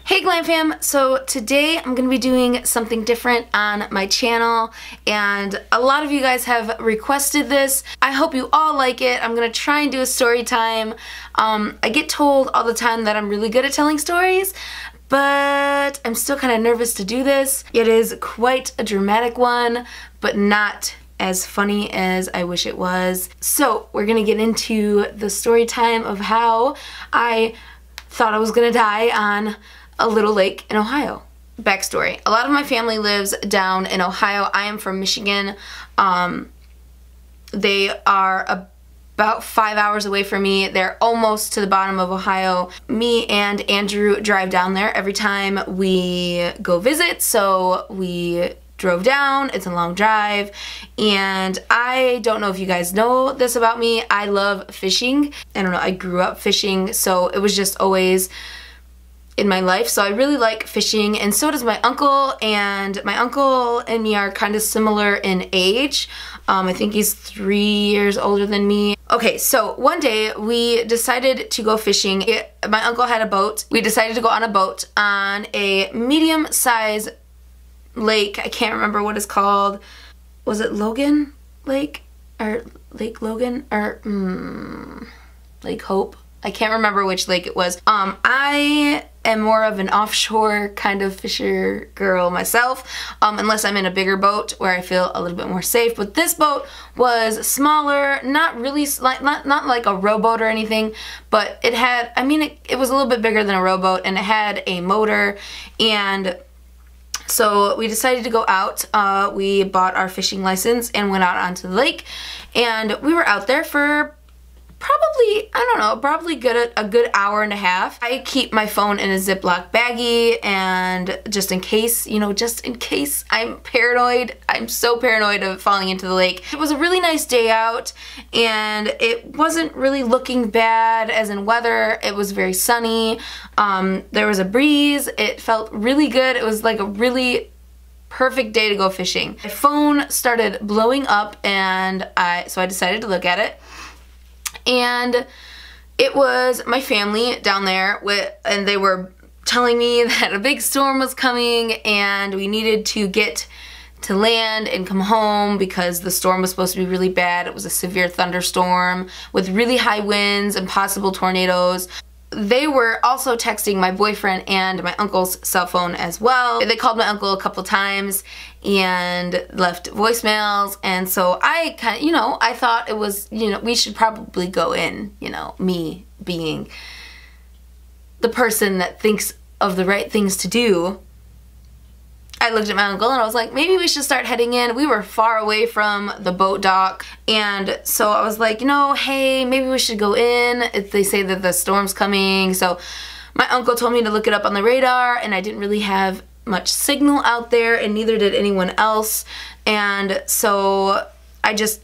Hey Glamfam, so today I'm going to be doing something different on my channel, and a lot of you guys have requested this. I hope you all like it. I'm going to try and do a story time. I get told all the time that I'm really good at telling stories, but I'm still kind of nervous to do this. It is quite a dramatic one, but not as funny as I wish it was. So we're going to get into the story time of how I thought I was going to die on a little lake in Ohio. Backstory. A lot of my family lives down in Ohio. I am from Michigan. They are about 5 hours away from me. They're almost to the bottom of Ohio. Me and Andrew drive down there every time we go visit, so we drove down. It's a long drive, and I don't know if you guys know this about me. I love fishing. I don't know, I grew up fishing, so it was just always in my life. So I really like fishing, and so does my uncle, and my uncle and me are kind of similar in age. I think he's 3 years older than me. Okay, so one day we decided to go fishing. My uncle had a boat. We decided to go on a boat on a medium-sized lake. I can't remember what it's called. Was it Logan Lake? Or Lake Logan? Or Lake Hope? I can't remember which lake it was. I am more of an offshore kind of fisher girl myself, unless I'm in a bigger boat where I feel a little bit more safe. But this boat was smaller, not really, not like a rowboat or anything, but it had, I mean, it was a little bit bigger than a rowboat, and it had a motor. And so we decided to go out. We bought our fishing license and went out onto the lake, and we were out there for probably, I don't know, probably a good hour and a half. I keep my phone in a Ziploc baggie, and just in case, you know, just in case I'm paranoid. I'm so paranoid of falling into the lake. It was a really nice day out, and it wasn't really looking bad as in weather. It was very sunny. There was a breeze. It felt really good. It was like a really perfect day to go fishing. My phone started blowing up, and so I decided to look at it. And it was my family down there, and they were telling me that a big storm was coming and we needed to get to land and come home because the storm was supposed to be really bad. It was a severe thunderstorm with really high winds and possible tornadoes. They were also texting my boyfriend and my uncle's cell phone as well. They called my uncle a couple times and left voicemails, and so I kind of, you know, I thought it was, you know, we should probably go in, you know, me being the person that thinks of the right things to do. I looked at my uncle and I was like, maybe we should start heading in. We were far away from the boat dock, and so I was like, you know, hey, maybe we should go in if they say that the storm's coming. So my uncle told me to look it up on the radar, and I didn't really have much signal out there, and neither did anyone else, and so I just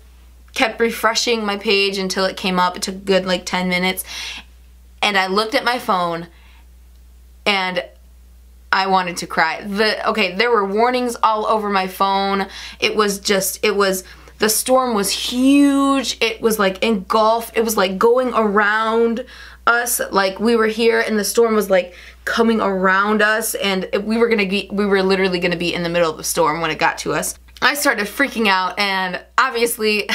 kept refreshing my page until it came up. It took a good like 10 minutes, and I looked at my phone and I wanted to cry. Okay, there were warnings all over my phone. The storm was huge. It was like engulfed. It was like going around us. Like we were here and the storm was like coming around us, and we were literally gonna be in the middle of the storm when it got to us. I started freaking out, and obviously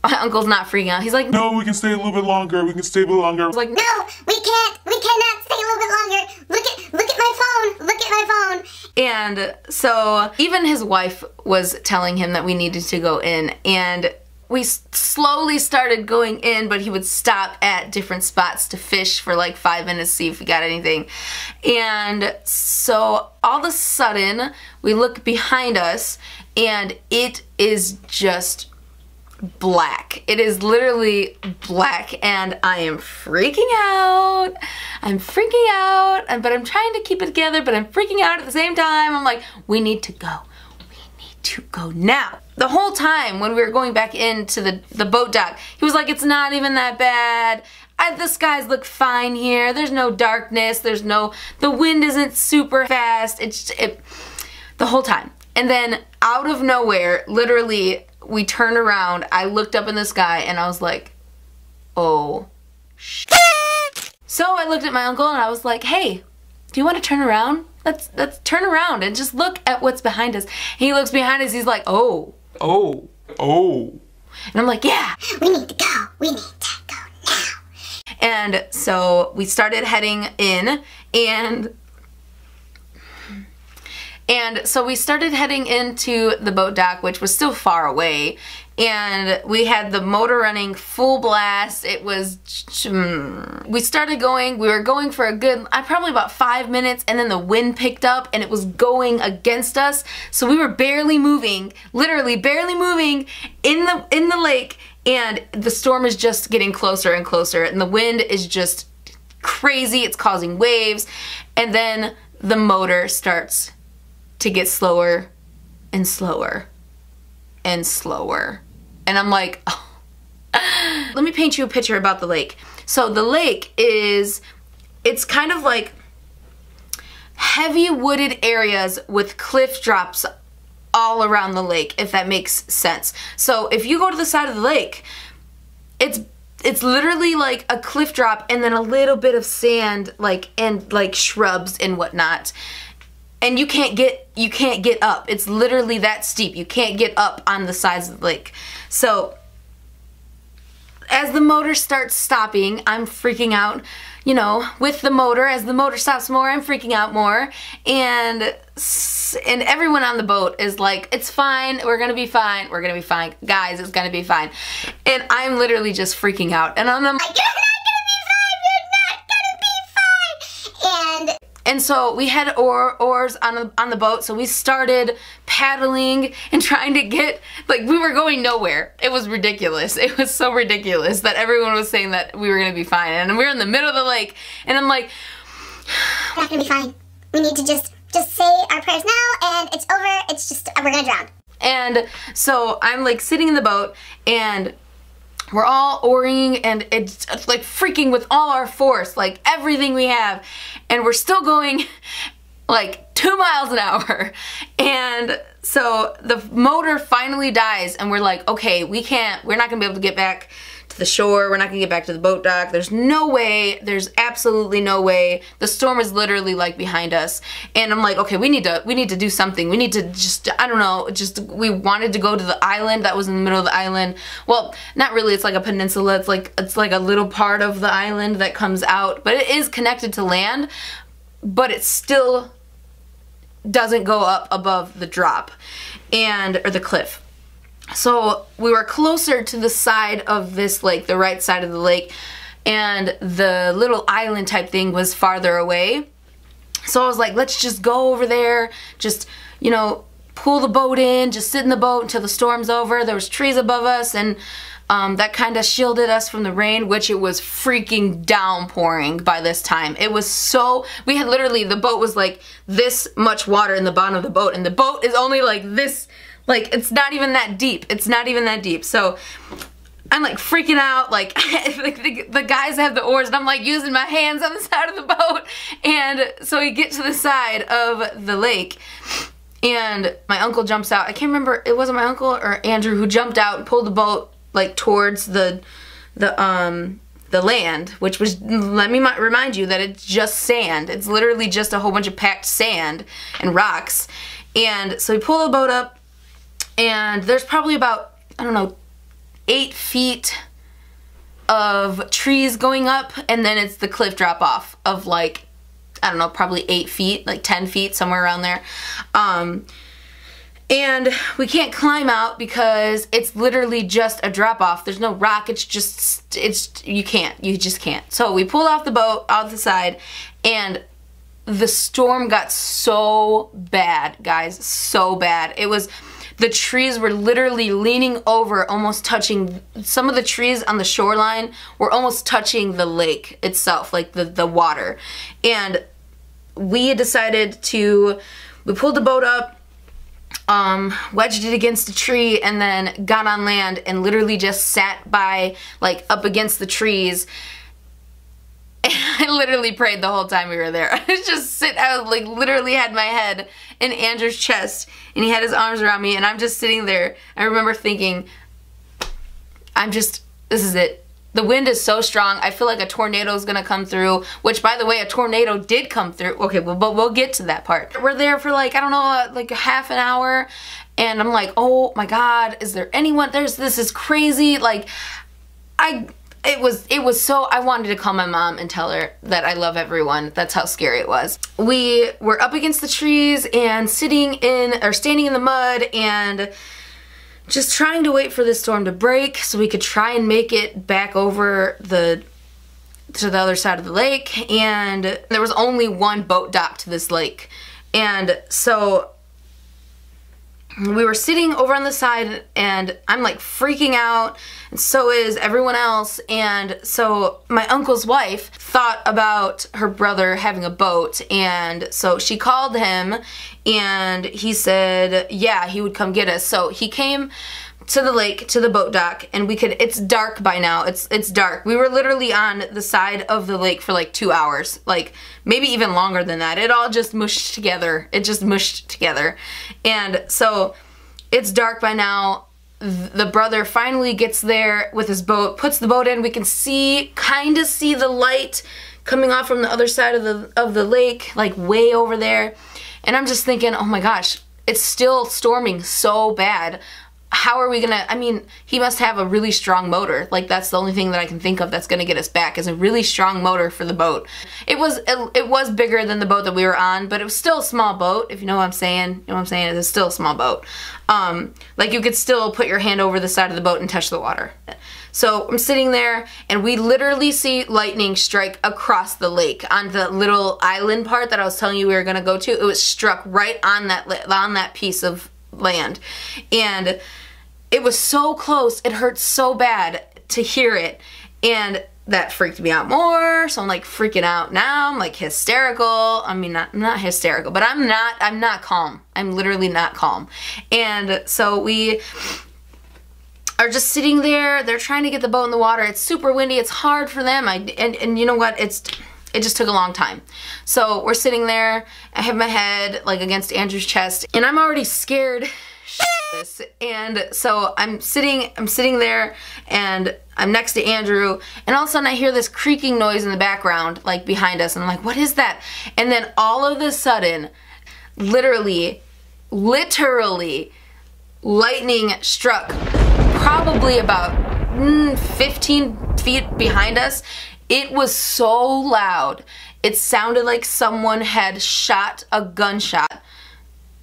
my uncle's not freaking out. He's like, no, we can stay a little bit longer. We can stay a little longer. I was like, no, we can't. We cannot stay a little bit longer. Look at my phone. Look at my phone. And so even his wife was telling him that we needed to go in, and we slowly started going in, but he would stop at different spots to fish for like 5 minutes, see if we got anything. And so all of a sudden we look behind us, and it is just black. It is literally black, and I am freaking out. I'm freaking out, but I'm trying to keep it together, but I'm freaking out at the same time. I'm like, we need to go. We need to go now. The whole time when we were going back into the boat dock, he was like, it's not even that bad. The skies look fine here. There's no darkness. The wind isn't super fast. The whole time. And then out of nowhere, literally, we turned around, I looked up in the sky, and I was like, oh, shit. So I looked at my uncle and I was like, hey, do you want to turn around? Let's turn around and just look at what's behind us. And he looks behind us, he's like, oh. Oh. Oh. And I'm like, yeah. We need to go. We need to go now. And so we started heading in, and so we started heading into the boat dock, which was still far away, and we had the motor running full blast. It was, we started going, we were going for a good, probably about 5 minutes, and then the wind picked up and it was going against us. So we were barely moving, literally barely moving in the lake, and the storm is just getting closer and closer, and the wind is just crazy. It's causing waves, and then the motor starts to get slower and slower and slower. And I'm like, oh. Let me paint you a picture about the lake. So the lake is, it's kind of like heavy wooded areas with cliff drops all around the lake, if that makes sense. So if you go to the side of the lake, it's literally like a cliff drop and then a little bit of sand, and shrubs and whatnot. And you can't get up. It's literally that steep. You can't get up on the sides of the lake. So as the motor starts stopping, I'm freaking out, you know, with the motor. As the motor stops more, I'm freaking out more. And everyone on the boat is like, it's fine, we're gonna be fine, we're gonna be fine. Guys, it's gonna be fine. And I'm literally just freaking out. And I'm like, you're not gonna be fine, you're not gonna be fine. And so we had oars on the boat, so we started paddling and trying to get, like, we were going nowhere. It was ridiculous. It was so ridiculous that everyone was saying that we were gonna be fine. And we were in the middle of the lake, and I'm like, we're not gonna be fine. We need to just say our prayers now, and it's over. It's just, we're gonna drown. And so I'm like sitting in the boat, and we're all oaring, and it's like freaking with all our force, like everything we have, and we're still going like 2 miles an hour. And so the motor finally dies, and we're like, okay, we're not gonna be able to get back to the shore, we're not gonna get back to the boat dock. There's no way, there's absolutely no way. The storm is literally like behind us. And I'm like, okay, we need to do something. We need to just, I don't know, we wanted to go to the island that was in the middle of the island. Well, not really, it's like a peninsula. It's like a little part of the island that comes out, but it is connected to land, but it still doesn't go up above the drop or the cliff. So we were closer to the side of this lake, the right side of the lake, and the little island type thing was farther away. So I was like, let's just go over there, just, you know, pull the boat in, just sit in the boat until the storm's over. There was trees above us, and that kind of shielded us from the rain, which it was freaking downpouring by this time. It was so, we had literally, the boat was like this much water in the bottom of the boat, and the boat is only like this. Like, it's not even that deep. It's not even that deep. So I'm like freaking out. Like, the guys have the oars, and I'm like using my hands on the side of the boat. And so we get to the side of the lake, and my uncle jumps out. I can't remember, it wasn't my uncle or Andrew who jumped out and pulled the boat like towards the land, which was, let me remind you that it's just sand. It's literally just a whole bunch of packed sand and rocks. And so we pull the boat up, and there's probably about, I don't know, 8 feet of trees going up, and then it's the cliff drop off of like, I don't know, probably 8 feet, like 10 feet, somewhere around there. And we can't climb out because it's literally just a drop off. There's no rock, you just can't. So we pulled off the boat, off the side, and the storm got so bad, guys, so bad. It was, the trees were literally leaning over, almost touching, some of the trees on the shoreline were almost touching the lake itself, like the water. And we decided we pulled the boat up, wedged it against a tree, and then got on land and literally just sat by, like, up against the trees. I literally prayed the whole time we were there. I was just literally had my head in Andrew's chest, and he had his arms around me, and I'm just sitting there. I remember thinking, this is it. The wind is so strong. I feel like a tornado is gonna come through, which by the way, a tornado did come through. Okay, well, but we'll get to that part. We're there for like, I don't know, like a half an hour, and I'm like, oh my God, is there anyone? This is crazy. Like, it was so, I wanted to call my mom and tell her that I love everyone. That's how scary it was. We were up against the trees and standing in the mud and just trying to wait for the storm to break so we could try and make it back over to the other side of the lake. And there was only one boat dock to this lake. And so we were sitting over on the side and I'm like freaking out, and so is everyone else. And so my uncle's wife thought about her brother having a boat, and so she called him and he said yeah, he would come get us. So he came to the lake, to the boat dock, and it's dark by now. It's dark. We were literally on the side of the lake for like 2 hours, like maybe even longer than that. It all just mushed together. It just mushed together. And so it's dark by now. The brother finally gets there with his boat, puts the boat in. We can kind of see the light coming off from the other side of the lake, like way over there. And I'm just thinking, oh my gosh, it's still storming so bad. How are we gonna, I mean, he must have a really strong motor. Like, that's the only thing that I can think of that's gonna get us back, is a really strong motor for the boat. It was bigger than the boat that we were on, but it was still a small boat, if you know what I'm saying. You know what I'm saying? It's still a small boat. Like, you could still put your hand over the side of the boat and touch the water. So I'm sitting there and we literally see lightning strike across the lake on the little island part that I was telling you we were gonna go to. It was struck right on that piece of land, and it was so close. It hurt so bad to hear it, and that freaked me out more. So I'm like freaking out now. I'm like hysterical. I mean, I'm not hysterical, but I'm not calm. I'm literally not calm. And so we are just sitting there. They're trying to get the boat in the water. It's super windy. It's hard for them. And you know what? It just took a long time. So we're sitting there. I have my head like against Andrew's chest, and I'm already scared shitless. And so I'm sitting there and I'm next to Andrew, and all of a sudden I hear this creaking noise in the background, like behind us, and I'm like, what is that? And then all of a sudden, literally, lightning struck probably about 15 feet behind us. It was so loud. It sounded like someone had shot a gunshot.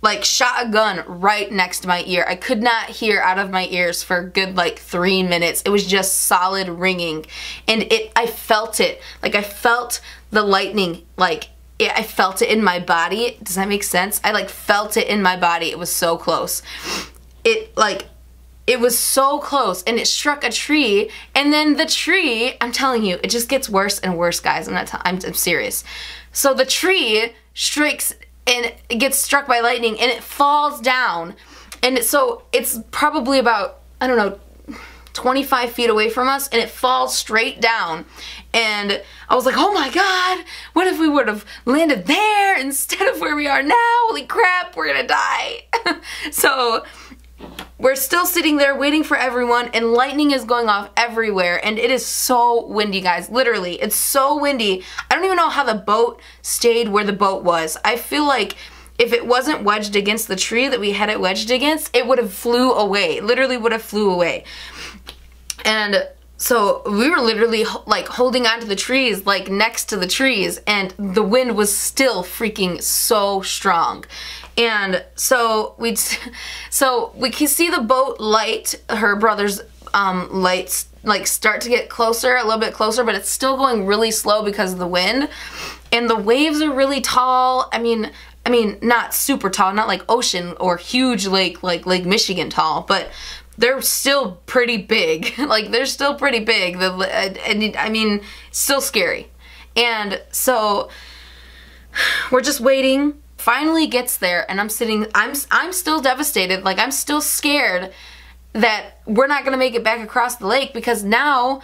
Like, shot a gun right next to my ear. I could not hear out of my ears for a good like 3 minutes. It was just solid ringing. And I felt it. Like, I felt the lightning, like, I felt it in my body. Does that make sense? I like felt it in my body. It was so close. It was so close, and it struck a tree, and then the tree, I'm telling you, it just gets worse and worse, guys. I'm serious. So the tree strikes, and it gets struck by lightning, and it falls down, and so it's probably about, I don't know, 25 feet away from us, and it falls straight down. And I was like, oh my God, what if we would have landed there instead of where we are now? Holy crap, we're gonna die. So we're still sitting there waiting for everyone, and lightning is going off everywhere, and it is so windy, guys. Literally, it's so windy. I don't even know how the boat stayed where the boat was. I feel like if it wasn't wedged against the tree that we had it wedged against, it would have flew away. Literally would have flew away. And so we were literally like holding onto the trees, like next to the trees, and the wind was still freaking so strong. And so we can see the boat light, her brother's lights, like start to get closer, a little bit closer, but it's still going really slow because of the wind. And the waves are really tall. I mean not super tall, not like ocean or huge lake like Lake Michigan tall, but they're still pretty big. Like, they're still pretty big. I mean, still scary. And so we're just waiting. Finally gets there, and I'm still devastated. Like, I'm still scared that we're not gonna make it back across the lake, because now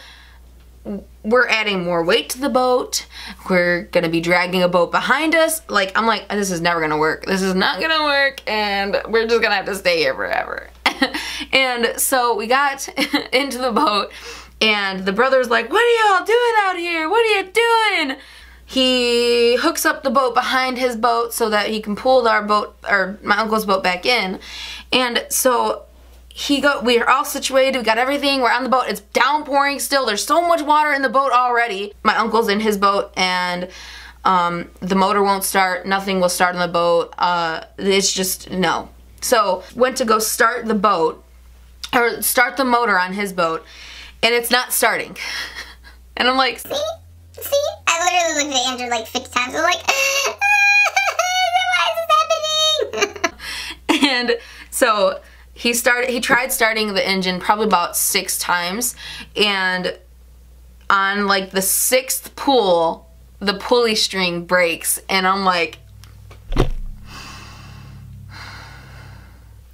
we're adding more weight to the boat. We're gonna be dragging a boat behind us. Like, I'm like, this is never gonna work. This is not gonna work, and we're just gonna have to stay here forever. And so we got into the boat, And the brother's like, what are y'all doing out here? What are you doing? He hooks up the boat behind his boat so that he can pull our boat, or my uncle's boat, back in. And so we're all situated, we got everything, we're on the boat, it's downpouring still, there's so much water in the boat already. My uncle's in his boat and the motor won't start, nothing will start on the boat, it's just, no. So, went to go start the boat, or start the motor on his boat, and it's not starting. And I'm like, see? I literally looked at Andrew like 6 times, I'm like, why is this happening? And so, he tried starting the engine probably about 6 times, and on like the 6th pull, the pulley string breaks, and I'm like,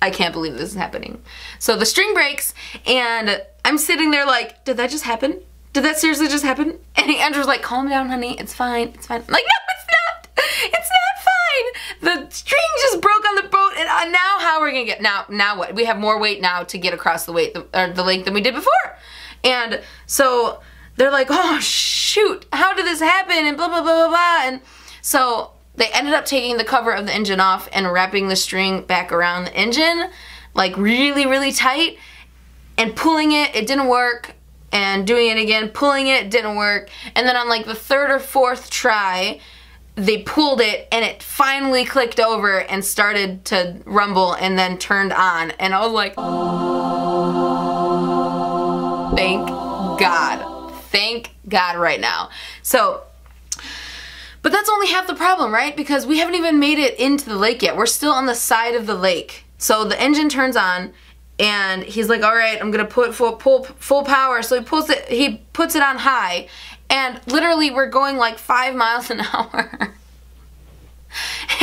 I can't believe this is happening. So the string breaks, and I'm sitting there like, did that just happen? Did that seriously just happen? And Andrew's like, calm down, honey, it's fine, it's fine. I'm like, no, it's not! It's not fine! The string just broke on the boat, and now how are we gonna get, now what? We have more weight now to get across the lake than we did before. And so they're like, oh shoot, how did this happen? And blah, blah, blah, blah, blah. And so they ended up taking the cover of the engine off and wrapping the string back around the engine, like really, really tight, and pulling it, it didn't work, and doing it again, pulling it, didn't work, and then on like the 3rd or 4th try, they pulled it, and it finally clicked over and started to rumble and then turned on, and I was like, thank God. Thank God right now. So, but that's only half the problem, right? Because we haven't even made it into the lake yet. We're still on the side of the lake. So the engine turns on, and he's like, all right, I'm gonna put full power. So he puts it on high, and literally we're going like 5 miles an hour.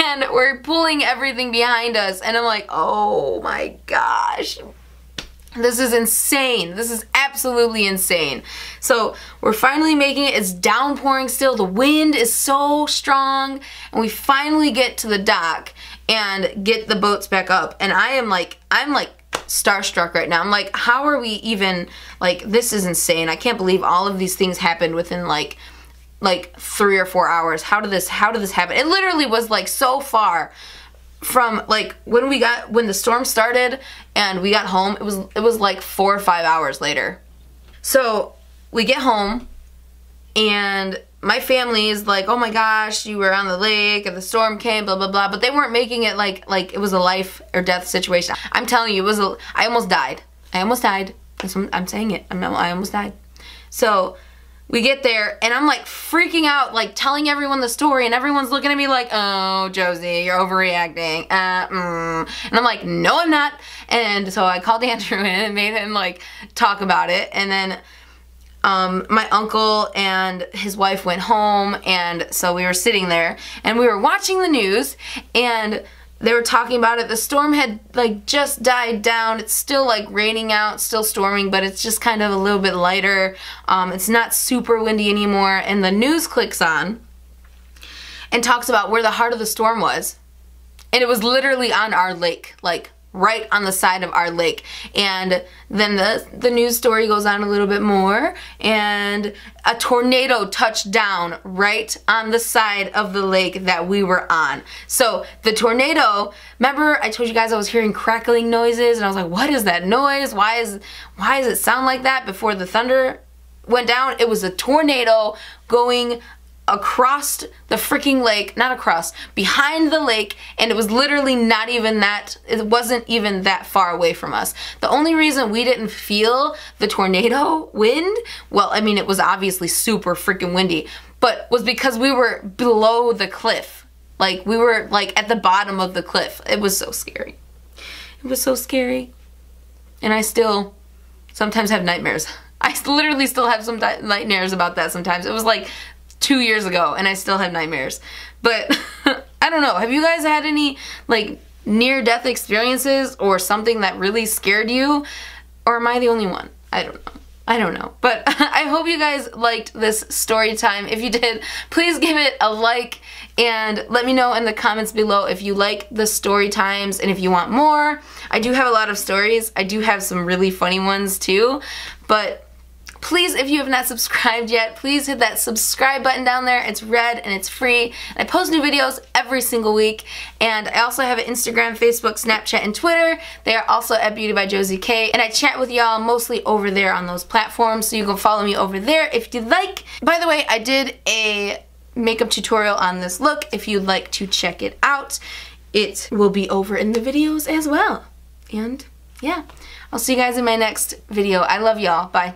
And we're pulling everything behind us, and I'm like, oh my gosh. This is insane. This is absolutely insane. So we're finally making it. It's downpouring still. The wind is so strong. And we finally get to the dock and get the boats back up. And I'm like starstruck right now. I'm like, how are we even, like, this is insane. I can't believe all of these things happened within like 3 or 4 hours. How did this happen? It literally was like so far from like when the storm started and we got home, it was like 4 or 5 hours later. So we get home and my family is like, oh my gosh, you were on the lake and the storm came, blah blah blah, but they weren't making it like it was a life or death situation. I'm telling you, I almost died. I'm saying it. I almost died. So we get there, and I'm like freaking out, like telling everyone the story, and everyone's looking at me like, oh, Josie, you're overreacting. And I'm like, no, I'm not. And so I called Andrew in and made him like talk about it. And then my uncle and his wife went home, and so we were sitting there, and we were watching the news, and they were talking about it. The storm had like just died down. It's still like raining out, still storming, but it's just kind of a little bit lighter. It's not super windy anymore. And the news clicks on and talks about where the heart of the storm was. And it was literally on our lake, like right on the side of our lake. And then the news story goes on a little bit more, and a tornado touched down right on the side of the lake that we were on. So the tornado, remember I told you guys I was hearing crackling noises, and I was like, what is that noise? Why does it sound like that? Before the thunder went down, it was a tornado going across the freaking lake, not across, behind the lake, and it was literally not even that, it wasn't even that far away from us. The only reason we didn't feel the tornado wind, well, I mean, it was obviously super freaking windy, but was because we were below the cliff. Like, we were like at the bottom of the cliff. It was so scary. It was so scary. And I still sometimes have nightmares. I literally still have some nightmares about that sometimes. It was like 2 years ago, and I still have nightmares. But I don't know. Have you guys had any like near-death experiences or something that really scared you? Or am I the only one? I don't know. I don't know. But I hope you guys liked this story time. If you did, please give it a like and let me know in the comments below if you like the story times and if you want more. I do have a lot of stories. I do have some really funny ones too. But Please, if you have not subscribed yet, please hit that subscribe button down there. It's red and it's free. And I post new videos every single week. And I also have an Instagram, Facebook, Snapchat, and Twitter. They are also at BeautyByJosieK. And I chat with y'all mostly over there on those platforms, so you can follow me over there if you'd like. By the way, I did a makeup tutorial on this look. If you'd like to check it out, it will be over in the videos as well. And yeah, I'll see you guys in my next video. I love y'all. Bye.